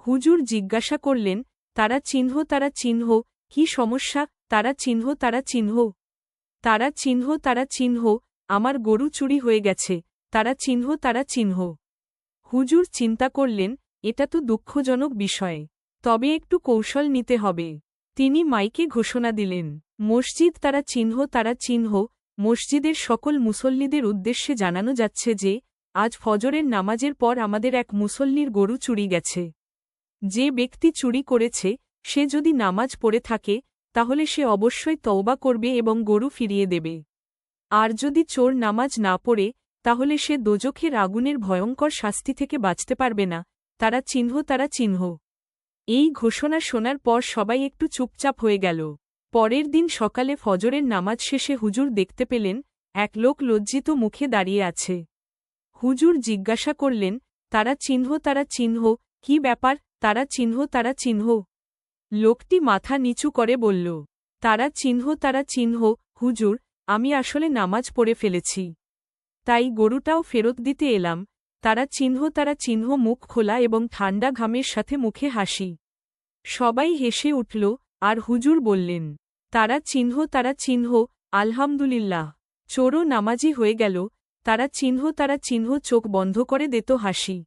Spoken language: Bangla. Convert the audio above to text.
হুজুর জিজ্ঞাসা করলেন, তারা চিহ্ন তারা চিহ্ন, কি সমস্যা? তারা চিহ্ন তারা চিহ্ন, তারা চিহ্ন তারা চিহ্ন, আমার গরু চুরি হয়ে গেছে, তারা চিহ্ন তারা চিহ্ন। হুজুর চিন্তা করলেন, এটা তো দুঃখজনক বিষয়, তবে একটু কৌশল নিতে হবে। তিনি মাইকে ঘোষণা দিলেন, মসজিদ তারা চিহ্ন তারা চিহ্ন, মসজিদের সকল মুসল্লিদের উদ্দেশ্যে জানানো যাচ্ছে যে আজ ফজরের নামাজের পর আমাদের এক মুসল্লির গরু চুরি গেছে। যে ব্যক্তি চুরি করেছে সে যদি নামাজ পড়ে থাকে তাহলে সে অবশ্যই তওবা করবে এবং গরু ফিরিয়ে দেবে। আর যদি চোর নামাজ না পড়ে তাহলে সে দোজখের আগুনের ভয়ঙ্কর শাস্তি থেকে বাঁচতে পারবে না। তারা চিহ্ন তারা চিহ্ন। এই ঘোষণা শোনার পর সবাই একটু চুপচাপ হয়ে গেল। পরের দিন সকালে ফজরের নামাজ শেষে হুজুর দেখতে পেলেন এক লোক লজ্জিত মুখে দাঁড়িয়ে আছে। হুজুর জিজ্ঞাসা করলেন, তারা চিহ্ন তারা চিহ্ন, কি ব্যাপার? তারা চিহ্ন তারা চিহ্ন। লোকটি মাথা নিচু করে বলল, তারা চিহ্ন তারা চিহ্ন, হুজুর, আমি আসলে নামাজ পড়ে ফেলেছি, তাই গরুটাও ফেরত দিতে এলাম। তারা চিহ্ন তারা চিহ্ন, মুখ খোলা এবং ঠান্ডা ঘামের সাথে মুখে হাসি। সবাই হেসে উঠল আর হুজুর বললেন, তারা চিহ্ন তারা চিহ্ন, আলহামদুলিল্লাহ, চোরও নামাজি হয়ে গেল। তারা চিহ্ন তারা চিহ্ন চোখ বন্ধ করে দিত হাসি।